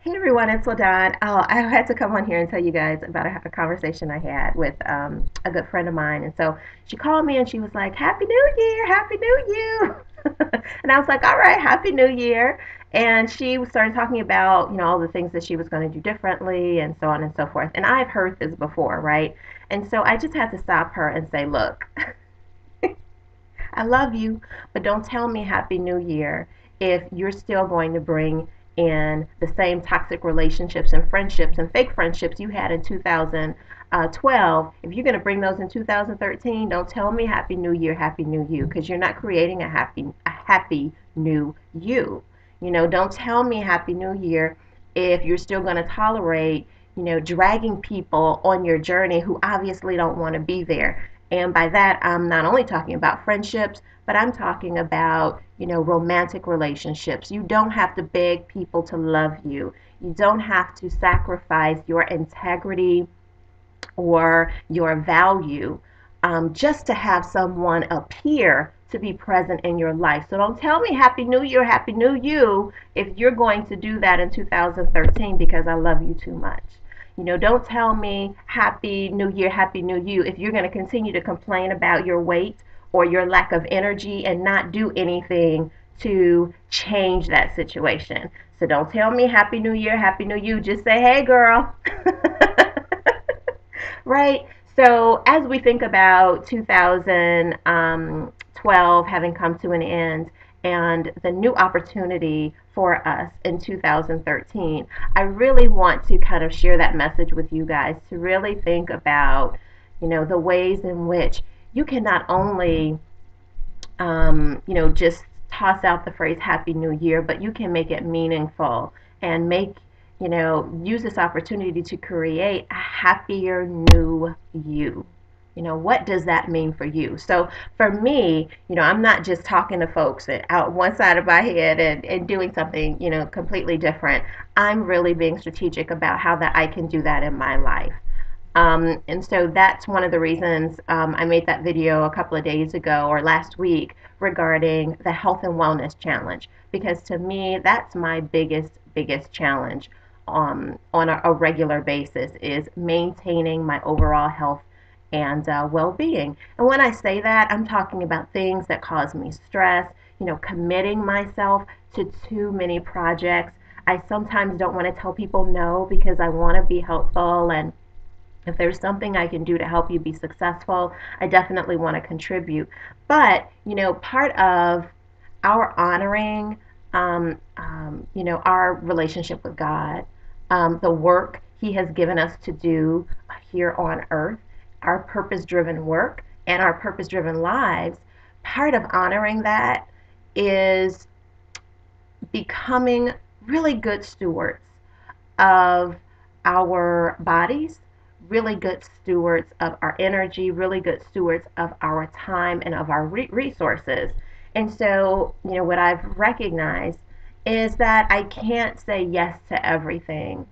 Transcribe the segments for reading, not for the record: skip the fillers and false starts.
Hey everyone, it's LaDon. Oh, I had to come on here and tell you guys about a conversation I had with a good friend of mine. And so she called me and she was like, Happy New Year, Happy New Year. And I was like, all right, Happy New Year. And she started talking about, all the things that she was going to do differently and so on and so forth. And I've heard this before, right? And so I just had to stop her and say, look, I love you, but don't tell me Happy New Year if you're still going to bring in the same toxic relationships and friendships and fake friendships you had in 2012. If you're going to bring those in 2013, don't tell me Happy New Year, Happy New You, because you're not creating a happy new you. Don't tell me Happy New Year if you're still going to tolerate dragging people on your journey who obviously don't want to be there. And by that, I'm not only talking about friendships, but I'm talking about, romantic relationships. You don't have to beg people to love you. You don't have to sacrifice your integrity or your value just to have someone appear to be present in your life. So don't tell me Happy New Year, Happy New You if you're going to do that in 2013 because I love you too much. Don't tell me Happy New Year, Happy New You if you're going to continue to complain about your weight or your lack of energy and not do anything to change that situation. So don't tell me Happy New Year, Happy New You. Just say, hey, girl. Right? So as we think about 2012 having come to an end and the new opportunity for us in 2013, I really want to kind of share that message with you guys to really think about, the ways in which you can not only, just toss out the phrase Happy New Year, but you can make it meaningful and use this opportunity to create a happier new you. What does that mean for you? So for me, I'm not just talking to folks out one side of my head and doing something, completely different. I'm really being strategic about how that I can do that in my life. And so that's one of the reasons I made that video a couple of days ago or last week regarding the health and wellness challenge. Because to me, that's my biggest challenge on a regular basis is maintaining my overall health and well-being. And when I say that, I'm talking about things that cause me stress, committing myself to too many projects. I sometimes don't want to tell people no because I want to be helpful, and if there's something I can do to help you be successful, I definitely want to contribute. But, part of our honoring, our relationship with God, the work He has given us to do here on earth, our purpose driven work, and our purpose driven lives, part of honoring that is becoming really good stewards of our bodies, really good stewards of our energy, really good stewards of our time and of our resources. And so, what I've recognized is that I can't say yes to everything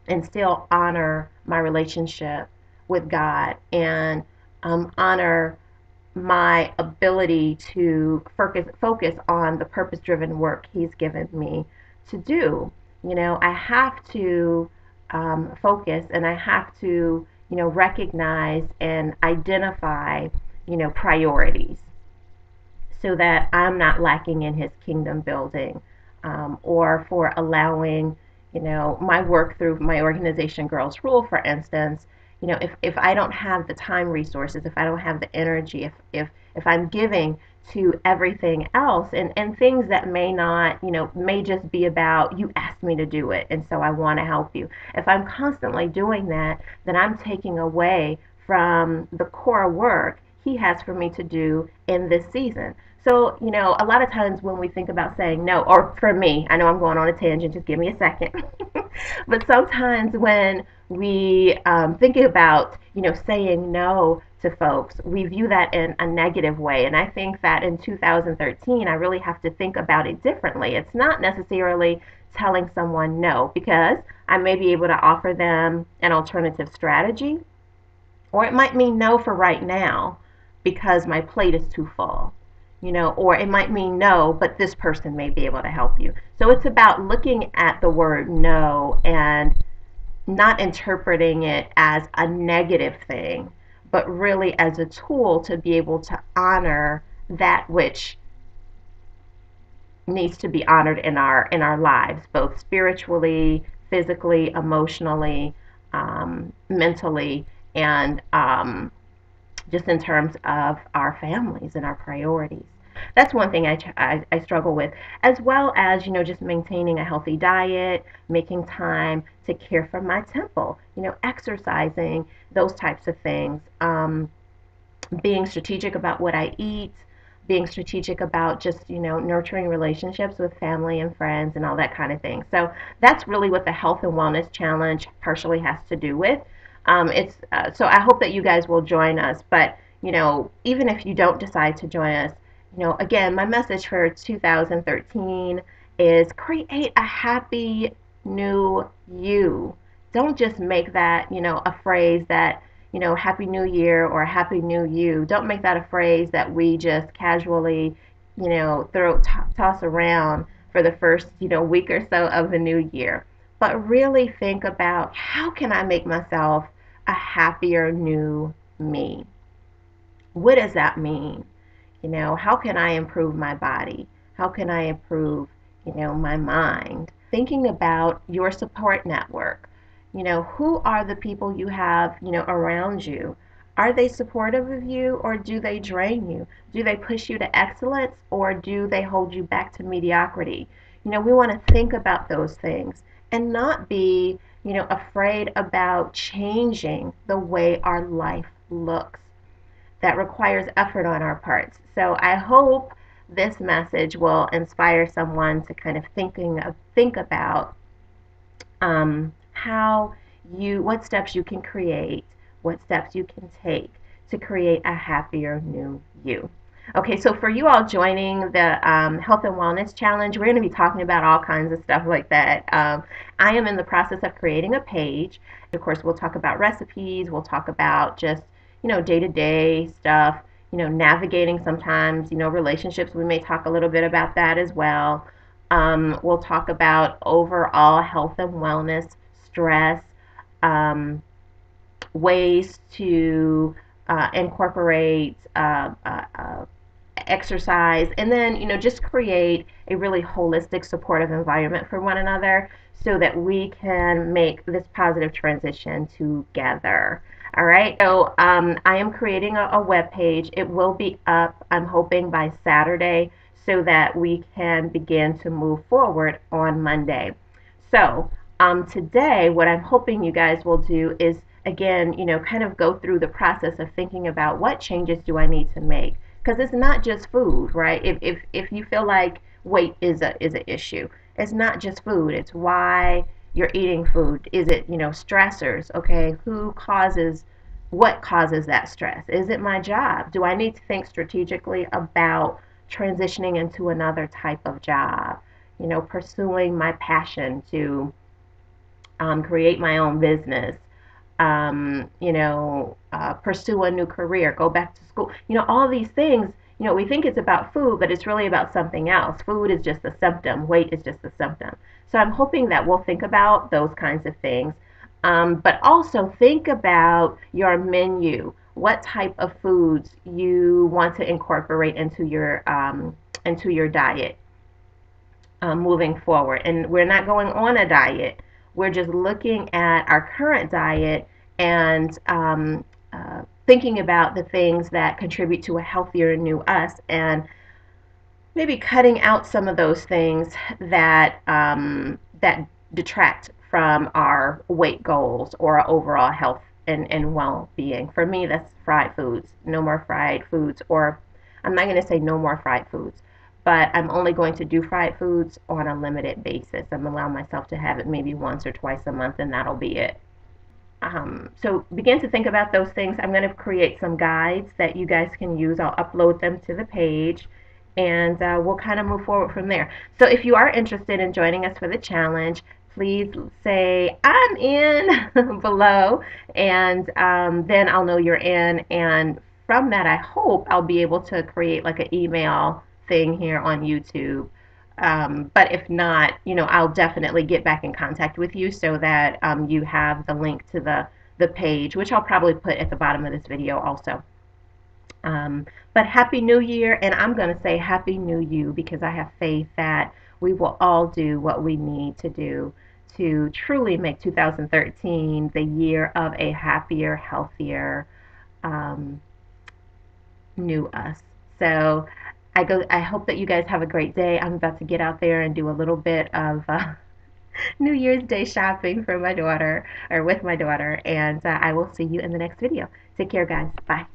and still honor my relationship with God and honor my ability to focus on the purpose driven work He's given me to do. I have to focus and I have to, recognize and identify, priorities so that I'm not lacking in His kingdom building or for allowing, my work through my organization, Girls Rule, for instance. If I don't have the time resources, if I don't have the energy, if I'm giving to everything else and things that may not, may just be about you asked me to do it and so I want to help you. If I'm constantly doing that, then I'm taking away from the core work He has for me to do in this season. So, a lot of times when we think about saying no, or for me, I know I'm going on a tangent, just give me a second. But sometimes when we think about, saying no to folks, we view that in a negative way. And I think that in 2013, I really have to think about it differently. It's not necessarily telling someone no, because I may be able to offer them an alternative strategy, or it might mean no for right now because my plate is too full. or it might mean no, but this person may be able to help you. So it's about looking at the word no and not interpreting it as a negative thing, but really as a tool to be able to honor that which needs to be honored in our lives, both spiritually, physically, emotionally, mentally, and just in terms of our families and our priorities. That's one thing I struggle with, as well as, just maintaining a healthy diet, making time to care for my temple, exercising, those types of things. Being strategic about what I eat, being strategic about just, nurturing relationships with family and friends and all that kind of thing. So that's really what the Health and Wellness Challenge partially has to do with. It's So I hope that you guys will join us. But, even if you don't decide to join us, again, my message for 2013 is create a happy new you. Don't just make that, a phrase that, Happy New Year or Happy New You. Don't make that a phrase that we just casually, toss around for the first, week or so of the new year. But really think about, how can I make myself a happier new me? What does that mean? How can I improve my body? How can I improve, my mind? Thinking about your support network. Who are the people you have, around you? Are they supportive of you, or do they drain you? Do they push you to excellence, or do they hold you back to mediocrity? We want to think about those things and not be, afraid about changing the way our life looks. That requires effort on our parts. So I hope this message will inspire someone to kind of think about what steps you can create, what steps you can take to create a happier new you. Okay, so for you all joining the Health and Wellness Challenge, we're going to be talking about all kinds of stuff like that. I am in the process of creating a page. Of course, we'll talk about recipes, we'll talk about just, day-to-day stuff, navigating sometimes, relationships. We may talk a little bit about that as well. We'll talk about overall health and wellness, stress, ways to incorporate exercise, and then, just create a really holistic, supportive environment for one another so that we can make this positive transition together. All right, so I am creating a web page. It will be up, I'm hoping, by Saturday, so that we can begin to move forward on Monday. So today, what I'm hoping you guys will do is, again, kind of go through the process of thinking about, what changes do I need to make? Because it's not just food, right? If you feel like weight is an issue, it's not just food. It's why you're eating food. Is it, stressors? Okay, what causes that stress? Is it my job? Do I need to think strategically about transitioning into another type of job? Pursuing my passion to create my own business, pursue a new career, go back to school. All these things, we think it's about food, but it's really about something else. Food is just a symptom, weight is just a symptom. So I'm hoping that we'll think about those kinds of things. But also think about your menu, what type of foods you want to incorporate into your diet moving forward. And we're not going on a diet. We're just looking at our current diet and thinking about the things that contribute to a healthier new us, and maybe cutting out some of those things that detract from our weight goals or our overall health and well-being. For me, that's fried foods. No more fried foods, or I'm not going to say no more fried foods, but I'm only going to do fried foods on a limited basis. I'm allowing myself to have it maybe once or twice a month, and that'll be it. So begin to think about those things. I'm going to create some guides that you guys can use. I'll upload them to the page, and we'll kind of move forward from there. So if you are interested in joining us for the challenge, please say I'm in below, and then I'll know you're in. And from that, I hope I'll be able to create like an email thing here on YouTube. But if not, I'll definitely get back in contact with you so that you have the link to the page, which I'll probably put at the bottom of this video also. But Happy New Year, and I'm going to say Happy New You because I have faith that we will all do what we need to do to truly make 2013 the year of a happier, healthier, um, new us. So I hope that you guys have a great day. I'm about to get out there and do a little bit of New Year's Day shopping for my daughter or with my daughter, and I will see you in the next video. Take care, guys. Bye.